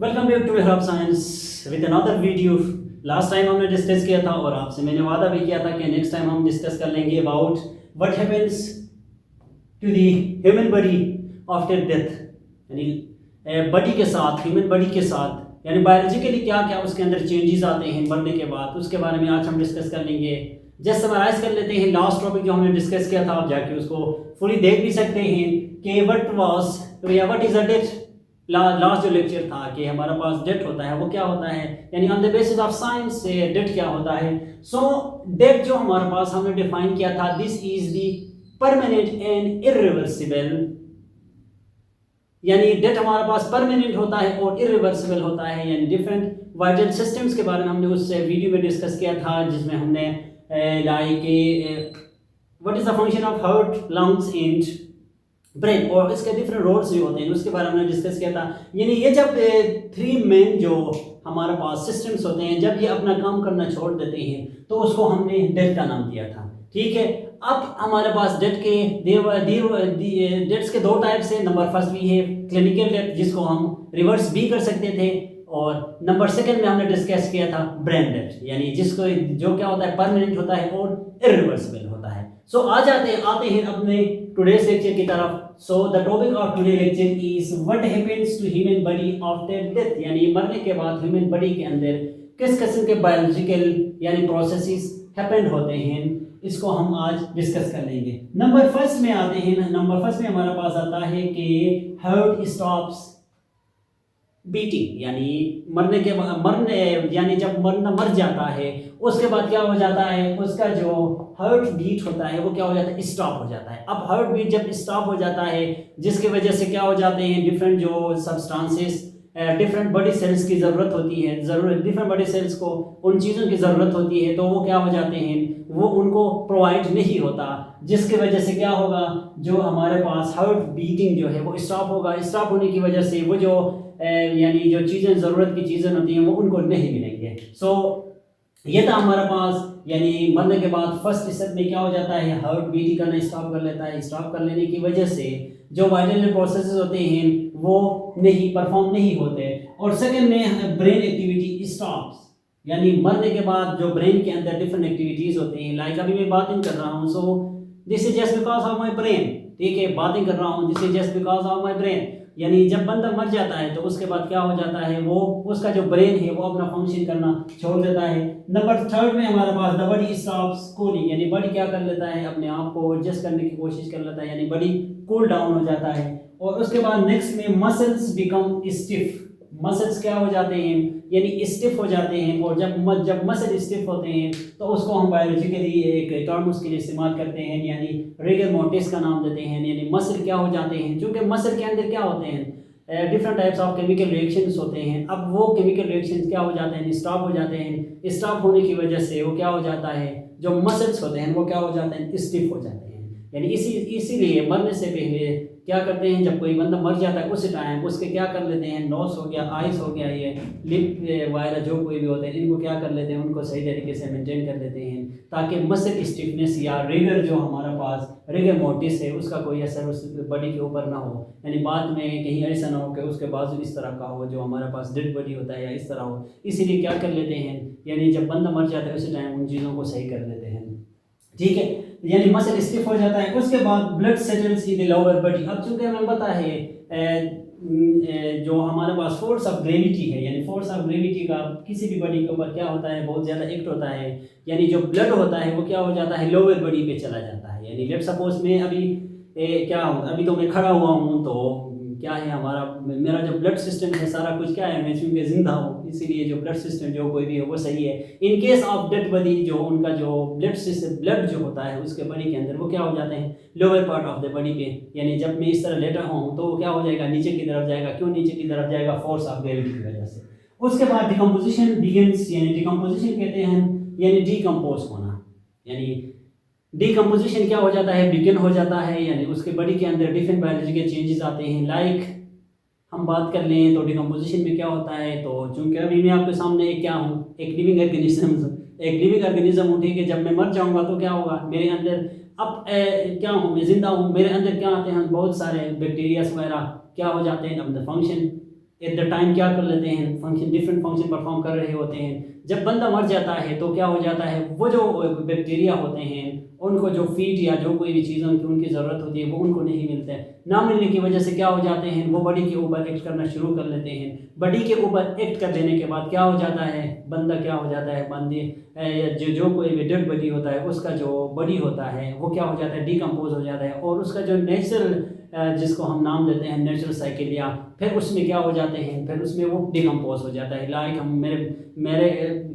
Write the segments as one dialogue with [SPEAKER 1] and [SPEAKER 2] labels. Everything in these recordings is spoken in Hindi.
[SPEAKER 1] Welcome back to Hub science with another video. Last time हमने डिस्कस किया था और आपसे मैंने वादा भी किया था कि नेक्स्ट टाइम हम डिस्कस कर लेंगे about what happens to the human body after death, यानी बॉडी के साथ, ह्यूमन बॉडी के साथ, यानी बायोलॉजिकली क्या क्या उसके अंदर चेंजेस आते हैं मरने के बाद। उसके बारे में आज हम डिस्कस कर लेंगे। जस्ट समराइज कर लेते हैं लास्ट टॉपिक जो हमने डिस्कस किया था, आप जाके उसको फुली देख भी सकते हैं कि what is a death. Last जो लेक्चर था कि हमारे पास डेट होता है वो क्या होता है, यानी on the basis of science से डेट क्या होता है। सो डेट जो हमारे पास हमने डिफाइन किया था, this is the permanent and irreversible, यानी डेट हमारे पास परमानेंट होता है और इरिवर्सिबल होता है। यानी डिफरेंट वाइटल सिस्टम्स के बारे में हमने उस वीडियो में डिस्कस किया था, जिसमें हमने like what is the function of heart, lungs and brain और इसके डिफरेंट रोल्स जो होते हैं उसके बारे में हमने डिस्कस किया था। यानी ये जब थ्री मेन जो हमारे पास सिस्टम्स होते हैं, जब ये अपना काम करना छोड़ देते हैं तो उसको हमने डेथ का नाम दिया था। ठीक है, अब हमारे पास डेथ के डेट्स के दो टाइप्स हैं। नंबर फर्स्ट भी है क्लिनिकल डेथ, जिसको हम रिवर्स भी कर सकते थे, और नंबर सेकंड में हमने डिस्कस किया था ब्रेन डेथ, यानी जिसको जो क्या होता है परमानेंट होता है और इरिवर्सिबल होता है। सो आते हैं अपने टुडेस लेक्चर की तरफ। So the topic of today lecture is what happens to human body after death, यानी मरने के बाद ह्यूमन बॉडी के अंदर किस किस्म के बायोलॉजिकल यानी प्रोसेसेस हैपन होते हैं, इसको हम आज डिस्कस कर लेंगे। नंबर फर्स्ट में आते हैं। नंबर फर्स्ट में हमारे पास आता है कि हार्ट स्टॉप्स बीटिंग, यानी यानी जब मरना मर जाता है उसके बाद क्या हो जाता है, उसका जो हार्ट बीट होता है वो क्या हो जाता है, स्टॉप हो जाता है। अब हार्ट बीट जब स्टॉप हो जाता है, जिसकी वजह से क्या हो जाते हैं, डिफरेंट जो सब्सटेंसेस डिफरेंट बॉडी सेल्स की ज़रूरत होती है, डिफरेंट बॉडी सेल्स को उन चीज़ों की ज़रूरत होती है, तो वो क्या हो जाते हैं, वो उनको प्रोवाइड नहीं होता, जिसकी वजह से क्या होगा, जो हमारे पास हार्ट बीटिंग जो है वो स्टॉप होगा। स्टॉप होने की वजह से वो जो यानी जो चीज़ें ज़रूरत की चीज़ें होती हैं वो उनको नहीं मिलेंगे। सो ये था हमारे पास, यानी मरने के बाद फर्स्ट स्टेप में क्या हो जाता है, हार्ट बीट करना स्टॉप कर लेता है। स्टॉप कर लेने की वजह से जो वाइटल प्रोसेसेस होते हैं वो नहीं परफॉर्म नहीं होते। और सेकंड में ब्रेन एक्टिविटी स्टॉप्स, यानी मरने के बाद जो ब्रेन के अंदर डिफरेंट एक्टिविटीज़ होती हैं, लाइक अभी मैं बातें कर रहा हूँ, so this is just because of my brain. ठीक है, बातें कर रहा हूँ, this is just because of my brain. यानी जब बंदा मर जाता है तो उसके बाद क्या हो जाता है, वो उसका जो ब्रेन है वो अपना फंक्शन करना छोड़ देता है। नंबर थर्ड में हमारे पास द बॉडी स्टॉप्स कूलिंग, यानी बॉडी क्या कर लेता है, अपने आप को एडजस्ट करने की कोशिश कर लेता है, यानी बॉडी कूल डाउन हो जाता है। और उसके बाद नेक्स्ट में मसल्स बिकम स्टिफ, मसल्स क्या हो जाते हैं, यानी स्टिफ हो जाते हैं। और जब मसल स्टिफ होते हैं तो उसको हम बायोलॉजिकली एक टर्म उसके लिए इस्तेमाल करते हैं, यानी रिगर मोर्टिस का नाम देते हैं। यानी मसल क्या हो जाते हैं, क्योंकि मसल के अंदर क्या होते हैं, different types of chemical reactions होते हैं। अब वो केमिकल रिएक्शंस क्या हो जाते हैं, स्टॉप हो जाते हैं। स्टॉप होने की वजह से वो क्या हो जाता है, जो मसल्स होते हैं वो क्या हो जाते हैं, स्टिफ हो जाते हैं। यानी इसीलिए मरने से पहले क्या करते हैं, जब कोई बंदा मर जाता है उस टाइम उसके क्या कर लेते हैं, नोज हो गया, आइस हो गया, ये लिप वगैरह जो कोई भी होते हैं, इनको क्या कर लेते हैं, उनको सही तरीके से मेंटेन कर लेते हैं, ताकि मसल स्टिफनेस या रिगर जो हमारा पास रिगर मोर्टिस है उसका कोई असर उस बॉडी के ऊपर ना हो। यानी बाद में कहीं ऐसा ना हो कि उसके बाजू इस तरह का हो जो हमारा पास डेड बॉडी होता है या इस तरह हो। इसीलिए क्या कर लेते हैं, यानी जब बंदा मर जाता है उसी टाइम उन चीज़ों को सही कर लेते हैं। ठीक है, यानी मसल स्टिफ हो जाता है। उसके बाद blood settles in the lower body. अब चूंकि हमें पता है जो हमारे पास फोर्स ऑफ ग्रेविटी है, यानी फोर्स ऑफ ग्रेविटी का किसी भी बॉडी के ऊपर क्या होता है, बहुत ज़्यादा एक्ट होता है। यानी जो ब्लड होता है वो क्या हो जाता है, लोअर बॉडी पे चला जाता है। यानी लेट्स सपोज मैं अभी तो मैं खड़ा हुआ हूँ, तो क्या है मेरा जो ब्लड सिस्टम है सारा कुछ क्या है, मैं चूँकि जिंदा हूँ इसीलिए जो ब्लड सिस्टम जो कोई भी है वो सही है। In case of dead body जो उनका जो ब्लड जो होता है उसके बॉडी के अंदर वो क्या हो जाते हैं, lower part of the body पे। यानी जब मैं इस तरह लेटा हूँ तो वो क्या हो जाएगा, नीचे की तरफ जाएगा। क्यों नीचे की तरफ जाएगा, फोर्स ऑफ ग्रेविटी की वजह से। उसके बाद डिकम्पोजिशन बिगिंस, यानी डिकम्पोजिशन कहते हैं यानी डिकम्पोज होना। यानी डिकम्पोजिशन क्या हो जाता है, बिगिन हो जाता है, यानी उसके बॉडी के अंदर डिफरेंट बायोलॉजिकल चेंजेस आते हैं। लाइक हम बात कर लें तो डिकम्पोजिशन में क्या होता है, तो चूंकि अभी मैं आपके सामने क्या हूँ, एक लिविंग ऑर्गेनिज्म हूँ। ठीक है, जब मैं मर जाऊँगा तो क्या होगा, मेरे अंदर अब क्या हूँ, मैं जिंदा हूँ, मेरे अंदर क्या आते हैं, बहुत सारे बैक्टीरियाज वगैरह क्या हो जाते हैं, अपना फंक्शन एट द टाइम क्या कर लेते हैं, फंक्शन, डिफरेंट फंक्शन परफॉर्म कर रहे होते हैं। जब बंदा मर जाता है तो क्या हो जाता है, वो जो बैक्टीरिया होते हैं उनको जो फीड या जो कोई भी चीज़ उनकी ज़रूरत होती है वो उनको नहीं मिलता है। ना मिलने की वजह से क्या हो जाते हैं, वो बॉडी के ऊपर एक्ट करना शुरू कर लेते हैं। बॉडी के ऊपर एक्ट कर देने के बाद क्या हो जाता है, बंदा क्या हो जाता है, बंदे जो कोई भी डेड बॉडी होता है उसका जो बॉडी होता है वो क्या हो जाता है, डिकम्पोज हो जाता है। और उसका जो नेचुरल जिसको हम नाम देते हैं नेचुरल साइकिल, या फिर उसमें क्या हो जाते हैं, फिर उसमें वो डिकम्पोज हो जाता है। लाइक हम मेरे मेरे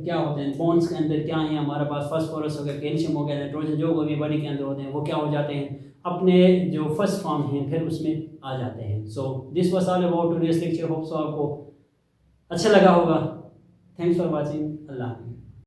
[SPEAKER 1] क्या होते हैं बोन्स के अंदर क्या है, हमारे पास फास्फोरस हो गया, कैल्शियम हो गया, नाइट्रोजन जो कोई भी बॉडी के अंदर होते हैं वो क्या हो जाते हैं, अपने जो फर्स्ट फॉर्म हैं फिर उसमें आ जाते हैं। So this was all about today's lecture. Hope so आपको अच्छा लगा होगा। Thanks for watching. अल्लाह।